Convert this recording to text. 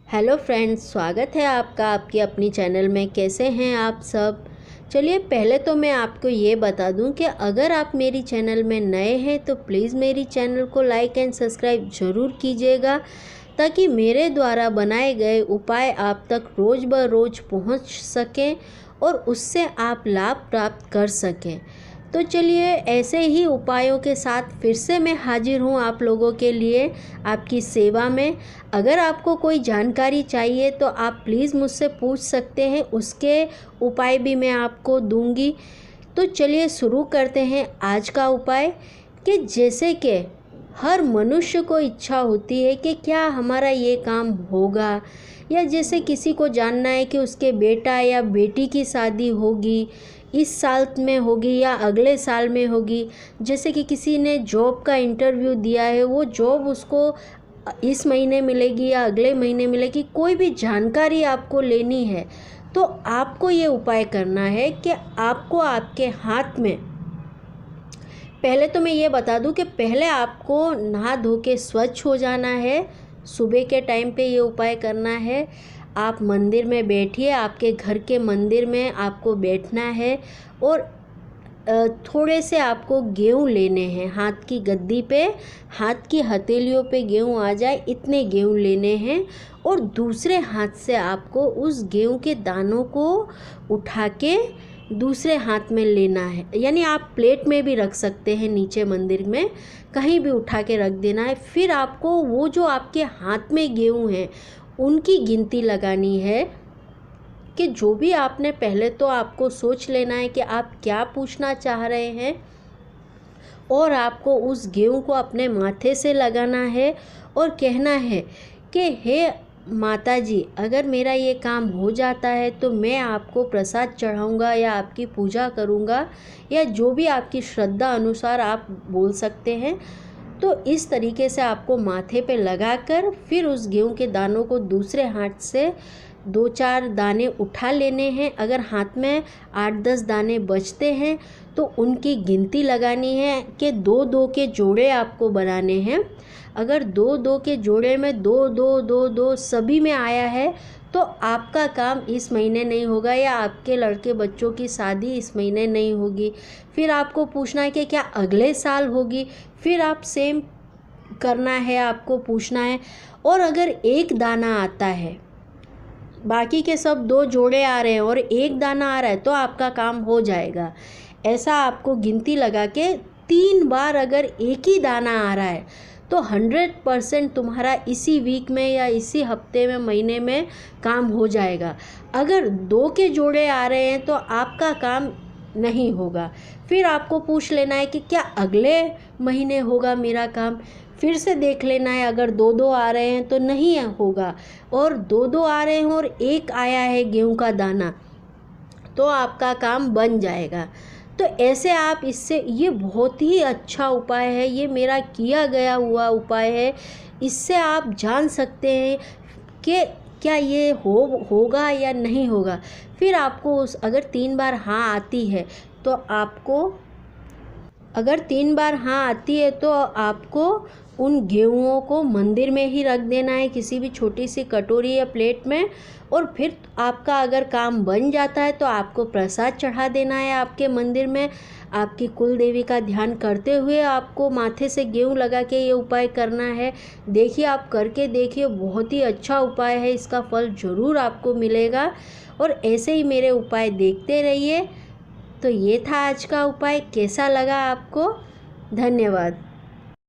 Hello friends, स्वागत है आपका आपकी अपनी चैनल में। कैसे हैं आप सब। चलिए पहले तो मैं आपको ये बता दूं कि अगर आप मेरी चैनल में नए हैं तो प्लीज़ मेरी चैनल को लाइक एंड सब्सक्राइब ज़रूर कीजिएगा, ताकि मेरे द्वारा बनाए गए उपाय आप तक रोज़ ब रोज़ पहुंच सकें और उससे आप लाभ प्राप्त कर सकें। तो चलिए ऐसे ही उपायों के साथ फिर से मैं हाजिर हूँ आप लोगों के लिए आपकी सेवा में। अगर आपको कोई जानकारी चाहिए तो आप प्लीज़ मुझसे पूछ सकते हैं, उसके उपाय भी मैं आपको दूंगी। तो चलिए शुरू करते हैं आज का उपाय। कि जैसे कि हर मनुष्य को इच्छा होती है कि क्या हमारा ये काम होगा, या जैसे किसी को जानना है कि उसके बेटा या बेटी की शादी होगी, इस साल में होगी या अगले साल में होगी। जैसे कि किसी ने जॉब का इंटरव्यू दिया है, वो जॉब उसको इस महीने मिलेगी या अगले महीने मिलेगी, कोई भी जानकारी आपको लेनी है तो आपको ये उपाय करना है कि आपको आपके हाथ में, पहले तो मैं ये बता दूं कि पहले आपको नहा धो के स्वच्छ हो जाना है। सुबह के टाइम पे ये उपाय करना है। आप मंदिर में बैठिए, आपके घर के मंदिर में आपको बैठना है और थोड़े से आपको गेहूँ लेने हैं। हाथ की गद्दी पे, हाथ की हथेलियों पे गेहूँ आ जाए इतने गेहूँ लेने हैं, और दूसरे हाथ से आपको उस गेहूँ के दानों को उठा के दूसरे हाथ में लेना है। यानी आप प्लेट में भी रख सकते हैं, नीचे मंदिर में कहीं भी उठा के रख देना है। फिर आपको वो जो आपके हाथ में गेहूँ हैं उनकी गिनती लगानी है। कि जो भी आपने, पहले तो आपको सोच लेना है कि आप क्या पूछना चाह रहे हैं, और आपको उस गेहूँ को अपने माथे से लगाना है और कहना है कि हे माता जी, अगर मेरा ये काम हो जाता है तो मैं आपको प्रसाद चढ़ाऊँगा या आपकी पूजा करूँगा, या जो भी आपकी श्रद्धा अनुसार आप बोल सकते हैं। तो इस तरीके से आपको माथे पे लगाकर फिर उस गेहूं के दानों को दूसरे हाथ से 2-4 दाने उठा लेने हैं। अगर हाथ में 8-10 दाने बचते हैं तो उनकी गिनती लगानी है कि 2-2 के जोड़े आपको बनाने हैं। अगर 2-2 के जोड़े में 2-2-2-2 सभी में आया है तो आपका काम इस महीने नहीं होगा, या आपके लड़के बच्चों की शादी इस महीने नहीं होगी। फिर आपको पूछना है कि क्या अगले साल होगी। फिर आप सेम करना है, आपको पूछना है। और अगर एक दाना आता है, बाकी के सब 2 जोड़े आ रहे हैं और एक दाना आ रहा है, तो आपका काम हो जाएगा। ऐसा आपको गिनती लगा के 3 बार अगर एक ही दाना आ रहा है तो 100% तुम्हारा इसी वीक में या इसी हफ्ते में, महीने में काम हो जाएगा। अगर 2 के जोड़े आ रहे हैं तो आपका काम नहीं होगा। फिर आपको पूछ लेना है कि क्या अगले महीने होगा मेरा काम। फिर से देख लेना है, अगर 2-2 आ रहे हैं तो नहीं होगा, और 2-2 आ रहे हैं और एक आया है गेहूं का दाना, तो आपका काम बन जाएगा। तो ऐसे आप इससे, ये बहुत ही अच्छा उपाय है, ये मेरा किया गया हुआ उपाय है। इससे आप जान सकते हैं कि क्या ये होगा या नहीं होगा। फिर आपको अगर 3 बार हाँ आती है तो आपको, अगर 3 बार हाँ आती है तो आपको उन गेहूँओं को मंदिर में ही रख देना है, किसी भी छोटी सी कटोरी या प्लेट में। और फिर आपका अगर काम बन जाता है तो आपको प्रसाद चढ़ा देना है आपके मंदिर में। आपकी कुल देवी का ध्यान करते हुए आपको माथे से गेहूँ लगा के ये उपाय करना है। देखिए, आप करके देखिए, बहुत ही अच्छा उपाय है, इसका फल ज़रूर आपको मिलेगा। और ऐसे ही मेरे उपाय देखते रहिए। तो ये था आज का उपाय, कैसा लगा आपको। धन्यवाद।